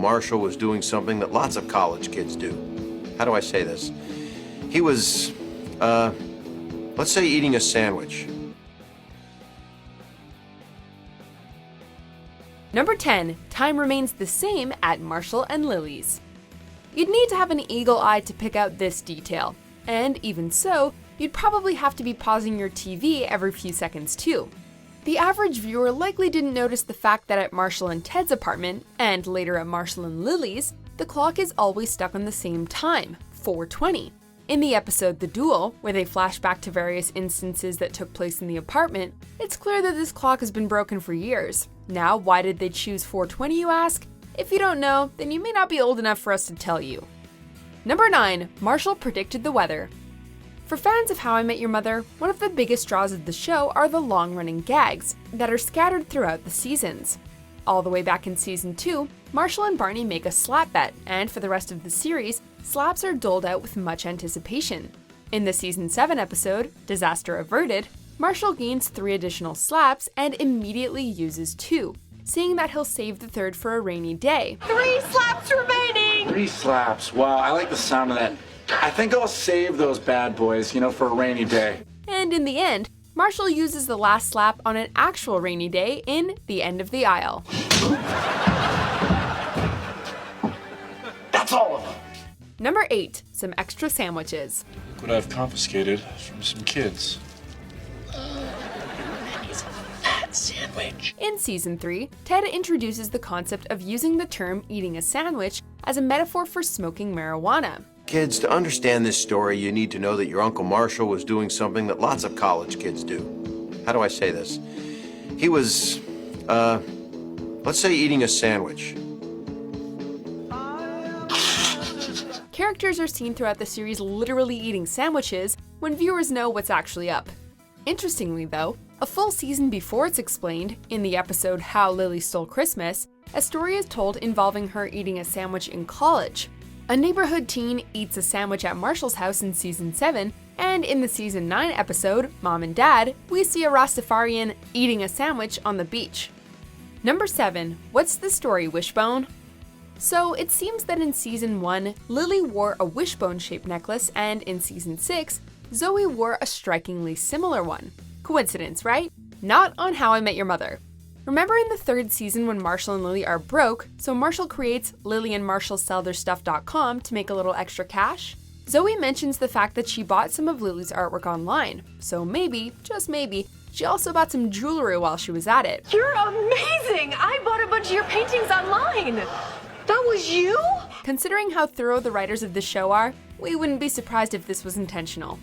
Marshall was doing something that lots of college kids do. How do I say this? He was, let's say eating a sandwich. Number 10, time remains the same at Marshall and Lily's. You'd need to have an eagle eye to pick out this detail, and even so, you'd probably have to be pausing your TV every few seconds too. The average viewer likely didn't notice the fact that at Marshall and Ted's apartment, and later at Marshall and Lily's, the clock is always stuck on the same time, 4:20. In the episode The Duel, where they flash back to various instances that took place in the apartment, it's clear that this clock has been broken for years. Now, why did they choose 4:20, you ask? If you don't know, then you may not be old enough for us to tell you. Number 9, Marshall predicted the weather. For fans of How I Met Your Mother, one of the biggest draws of the show are the long-running gags that are scattered throughout the seasons. All the way back in season 2, Marshall and Barney make a slap bet, and for the rest of the series, slaps are doled out with much anticipation. In the season 7 episode, Disaster Averted, Marshall gains 3 additional slaps and immediately uses 2, saying that he'll save the third for a rainy day. 3 slaps remaining! 3 slaps. Wow, I like the sound of that. I think I'll save those bad boys, for a rainy day. And in the end, Marshall uses the last slap on an actual rainy day in The End of the Aisle. That's all of them. Number 8, some extra sandwiches. Look what I've confiscated from some kids. It's a fat sandwich. In season 3, Ted introduces the concept of using the term eating a sandwich as a metaphor for smoking marijuana. Kids, to understand this story, you need to know that your Uncle Marshall was doing something that lots of college kids do. How do I say this? He was, let's say eating a sandwich. Characters are seen throughout the series literally eating sandwiches when viewers know what's actually up. Interestingly though, a full season before it's explained, in the episode How Lily Stole Christmas, a story is told involving her eating a sandwich in college. A neighborhood teen eats a sandwich at Marshall's house in season 7, and in the season 9 episode, Mom and Dad, we see a Rastafarian eating a sandwich on the beach. Number 7, what's the story, Wishbone? So it seems that in season 1, Lily wore a wishbone-shaped necklace, and in season 6, Zoe wore a strikingly similar one. Coincidence, right? Not on How I Met Your Mother. Remember in the 3rd season when Marshall and Lily are broke, so Marshall creates LilyandMarshallSellTheirStuff.com to make a little extra cash? Zoe mentions the fact that she bought some of Lily's artwork online, so maybe, just maybe, she also bought some jewelry while she was at it. You're amazing! I bought a bunch of your paintings online! That was you? Considering how thorough the writers of this show are, we wouldn't be surprised if this was intentional.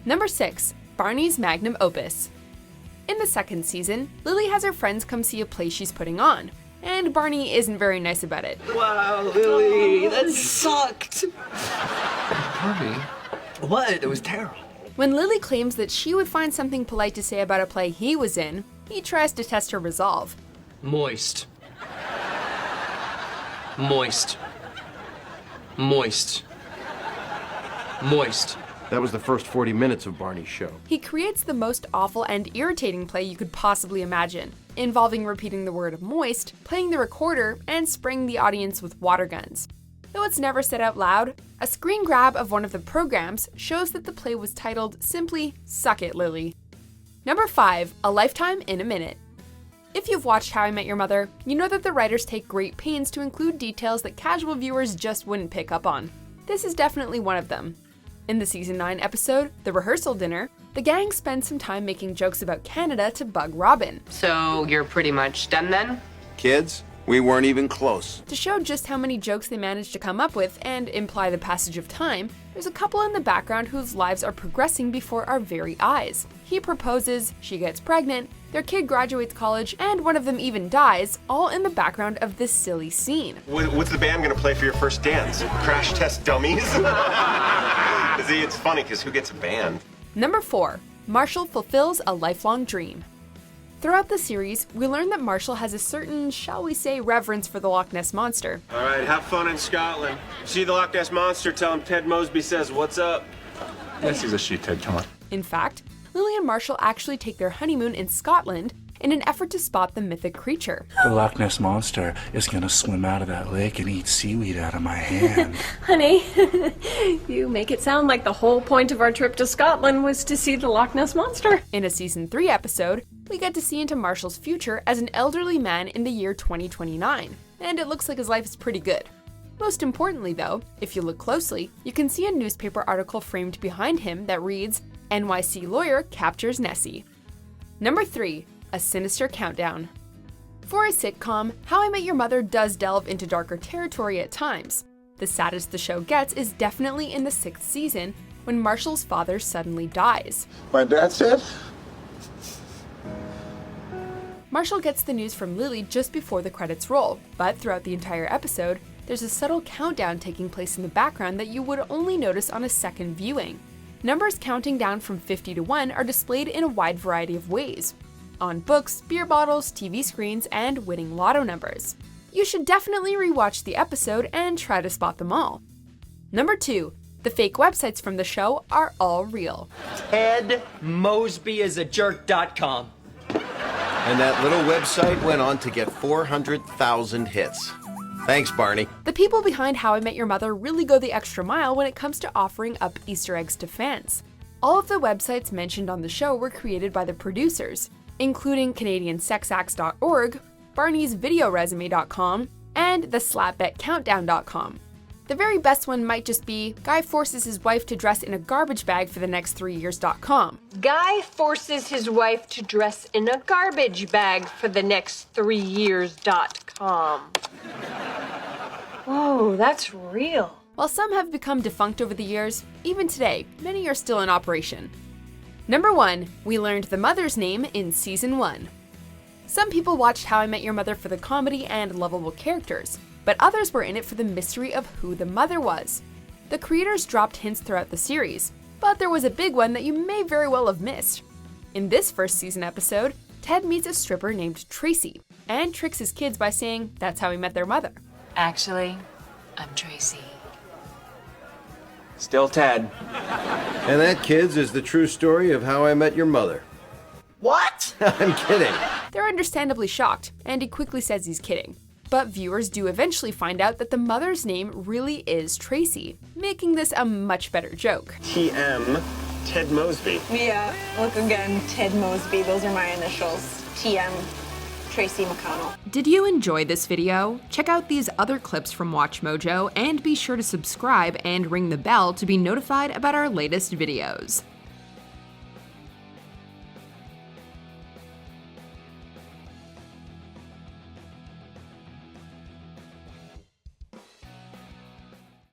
Number 6, Barney's magnum opus. In the 2nd season, Lily has her friends come see a play she's putting on, and Barney isn't very nice about it. Wow, Lily, that sucked. Barney? What? It was terrible. When Lily claims that she would find something polite to say about a play he was in, he tries to test her resolve. Moist. Moist. Moist. Moist. That was the first 40 minutes of Barney's show. He creates the most awful and irritating play you could possibly imagine, involving repeating the word moist, playing the recorder, and spraying the audience with water guns. Though it's never said out loud, a screen grab of one of the programs shows that the play was titled simply Suck It, Lily. Number 5, A Lifetime in a Minute. If you've watched How I Met Your Mother, you know that the writers take great pains to include details that casual viewers just wouldn't pick up on. This is definitely one of them. In the season 9 episode, The Rehearsal Dinner, the gang spends some time making jokes about Canada to bug Robin. So you're pretty much done then? Kids, we weren't even close. To show just how many jokes they managed to come up with and imply the passage of time, there's a couple in the background whose lives are progressing before our very eyes. He proposes, she gets pregnant, their kid graduates college, and one of them even dies, all in the background of this silly scene. What's the band gonna play for your first dance? Crash Test Dummies? See, it's funny because who gets a band? Number 4, Marshall fulfills a lifelong dream. Throughout the series, we learn that Marshall has a certain, shall we say, reverence for the Loch Ness Monster. All right, have fun in Scotland. See the Loch Ness Monster, tell him Ted Mosby says, "What's up?" Yes, he's a she, Ted, come on. In fact, Lily and Marshall actually take their honeymoon in Scotland, in an effort to spot the mythic creature. The Loch Ness Monster is gonna swim out of that lake and eat seaweed out of my hand. Honey, you make it sound like the whole point of our trip to Scotland was to see the Loch Ness Monster. In a season 3 episode, we get to see into Marshall's future as an elderly man in the year 2029, and it looks like his life is pretty good. Most importantly though, if you look closely, you can see a newspaper article framed behind him that reads, "NYC lawyer captures Nessie." Number 3. A sinister countdown. For a sitcom, How I Met Your Mother does delve into darker territory at times. The saddest the show gets is definitely in the 6th season, when Marshall's father suddenly dies. My dad said? Marshall gets the news from Lily just before the credits roll, but throughout the entire episode, there's a subtle countdown taking place in the background that you would only notice on a second viewing. Numbers counting down from 50 to 1 are displayed in a wide variety of ways. On books, beer bottles, TV screens, and winning lotto numbers. You should definitely rewatch the episode and try to spot them all. Number 2. The fake websites from the show are all real. TedMosbyIsAJerk.com. And that little website went on to get 400,000 hits. Thanks, Barney. The people behind How I Met Your Mother really go the extra mile when it comes to offering up Easter eggs to fans. All of the websites mentioned on the show were created by the producers, including CanadianSexActs.org, Barney'sVideoResume.com, and theSlapBetCountdown.com. The very best one might just be Guy forces his wife to dress in a garbage bag for the next 3 years.com. Guy forces his wife to dress in a garbage bag for the next 3 years.com. Whoa, that's real. While some have become defunct over the years, even today, many are still in operation. Number 1. We learned the mother's name in Season 1. Some people watched How I Met Your Mother for the comedy and lovable characters, but others were in it for the mystery of who the mother was. The creators dropped hints throughout the series, but there was a big one that you may very well have missed. In this first season episode, Ted meets a stripper named Tracy, and tricks his kids by saying that's how he met their mother. Actually, I'm Tracy. Still Ted. And that, kids, is the true story of How I Met Your Mother. What? I'm kidding. They're understandably shocked, and he quickly says he's kidding. But viewers do eventually find out that the mother's name really is Tracy, making this a much better joke. TM, Ted Mosby. Yeah, look again, Ted Mosby. Those are my initials. TM, Tracy McConnell. Did you enjoy this video? Check out these other clips from WatchMojo and be sure to subscribe and ring the bell to be notified about our latest videos.